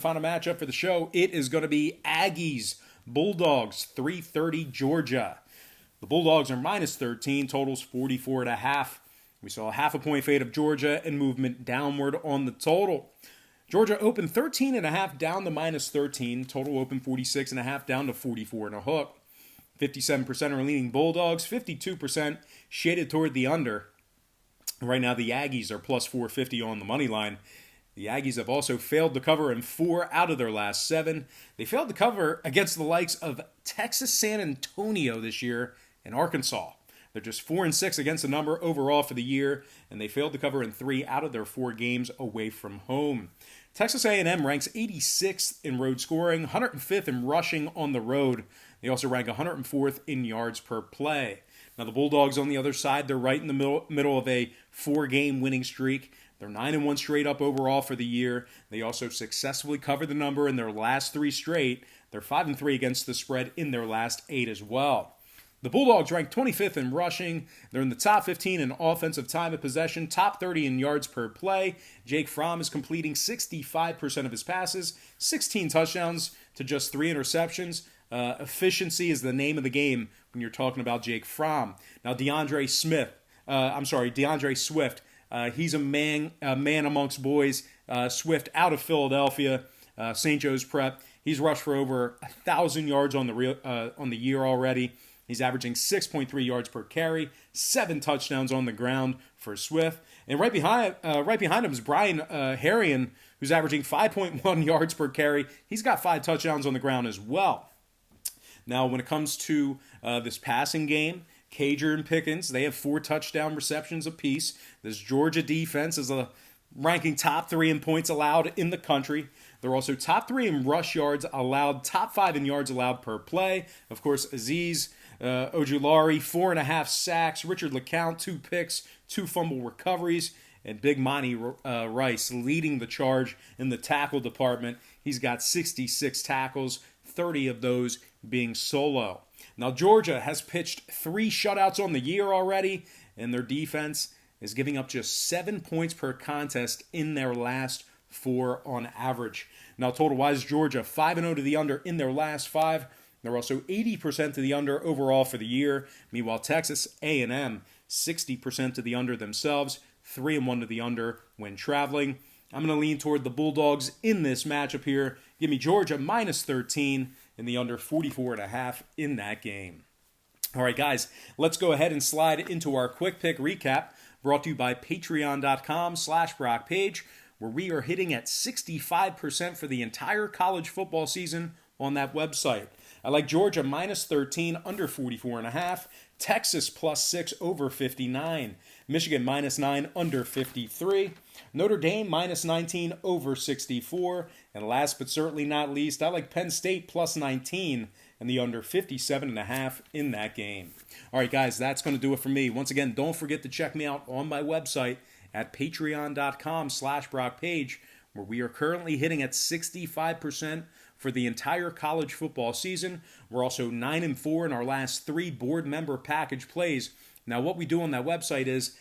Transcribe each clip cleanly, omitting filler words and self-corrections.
Final matchup for the show, it is going to be Aggies, Bulldogs, 3:30 Georgia. The Bulldogs are minus 13, totals 44.5. We saw a half a point fade of Georgia and movement downward on the total. Georgia opened 13.5 down to minus 13. Total opened 46.5 down to 44 and a hook. 57% are leaning Bulldogs, 52% shaded toward the under. Right now the Aggies are plus 450 on the money line. The Aggies have also failed to cover in 4 out of their last 7. They failed to cover against the likes of Texas San Antonio this year and Arkansas. They're just 4-6 against the number overall for the year, and they failed to cover in 3 out of their 4 games away from home. Texas A&M ranks 86th in road scoring, 105th in rushing on the road. They also rank 104th in yards per play. Now the Bulldogs on the other side, they're right in the middle of a 4-game winning streak. They're 9-1 straight up overall for the year. They also successfully covered the number in their last 3 straight. They're 5-3 against the spread in their last 8 as well. The Bulldogs rank 25th in rushing. They're in the top 15 in offensive time of possession, top 30 in yards per play. Jake Fromm is completing 65% of his passes, 16 touchdowns to just 3 interceptions. Efficiency is the name of the game when you're talking about Jake Fromm. Now DeAndre Swift. He's a man amongst boys. Swift out of Philadelphia, St. Joe's Prep. He's rushed for over 1,000 yards on the year already. He's averaging 6.3 yards per carry, 7 touchdowns on the ground for Swift. And right behind him is Brian Harrion, who's averaging 5.1 yards per carry. He's got 5 touchdowns on the ground as well. Now, when it comes to this passing game, Cager and Pickens, they have 4 touchdown receptions apiece. This Georgia defense is ranking top 3 in points allowed in the country. They're also top 3 in rush yards allowed, top 5 in yards allowed per play. Of course, Azeez Ojulari, 4.5 sacks. Richard LeCount, 2 picks, 2 fumble recoveries. And Big Monty Rice leading the charge in the tackle department. He's got 66 tackles, 30 of those being solo. Now, Georgia has pitched 3 shutouts on the year already, and their defense is giving up just 7 points per contest in their last 4 on average. Now, total-wise, Georgia 5-0 to the under in their last 5. They're also 80% to the under overall for the year. Meanwhile, Texas A&M 60% to the under themselves, 3-1 to the under when traveling. I'm going to lean toward the Bulldogs in this matchup here. Give me Georgia minus 13 and the under 44.5 in that game. All right, guys, let's go ahead and slide into our quick pick recap brought to you by patreon.com/BrockPage, where we are hitting at 65% for the entire college football season on that website. I like Georgia minus 13, under 44.5. Texas plus 6, over 59. Michigan minus 9, under 53. Notre Dame minus 19, over 64. And last but certainly not least, I like Penn State plus 19 and the under 57.5 in that game. All right, guys, that's going to do it for me. Once again, don't forget to check me out on my website at patreon.com/BrockPage, where we are currently hitting at 65% for the entire college football season. We're also 9-4 in our last 3 board member package plays. Now, what we do on that website is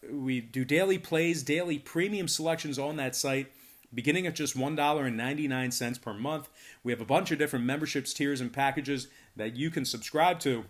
we do daily plays, daily premium selections on that site, beginning at just $1.99 per month. We have a bunch of different memberships, tiers, and packages that you can subscribe to.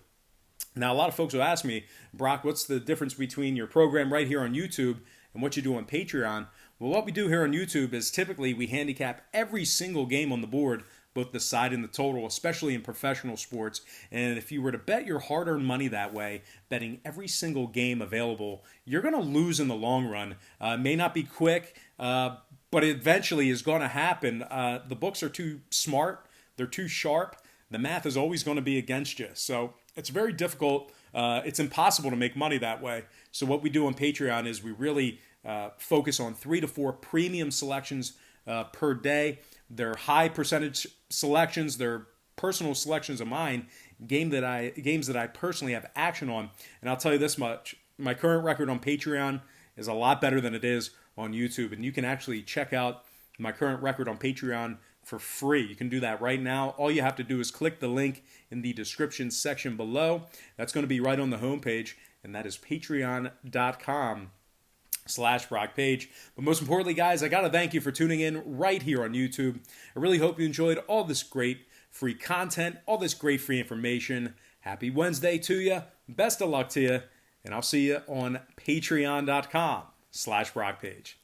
Now, a lot of folks will ask me, Brock, what's the difference between your program right here on YouTube and what you do on Patreon? Well, what we do here on YouTube is typically we handicap every single game on the board, both the side and the total, especially in professional sports. And if you were to bet your hard-earned money that way, betting every single game available, you're going to lose in the long run. It may not be quick, but it eventually is going to happen. The books are too smart. They're too sharp. The math is always going to be against you. So it's very difficult. It's impossible to make money that way. So what we do on Patreon is we really focus on 3 to 4 premium selections per day. They're high percentage selections. They're personal selections of mine, games that I personally have action on. And I'll tell you this much: my current record on Patreon is a lot better than it is on YouTube. And you can actually check out my current record on Patreon for free. You can do that right now. All you have to do is click the link in the description section below. That's going to be right on the homepage, and that is patreon.com Brock Page. But most importantly, guys, I got to thank you for tuning in right here on YouTube. I really hope you enjoyed all this great free content, all this great free information. Happy Wednesday to you. Best of luck to you. And I'll see you on patreon.com/Brock Page.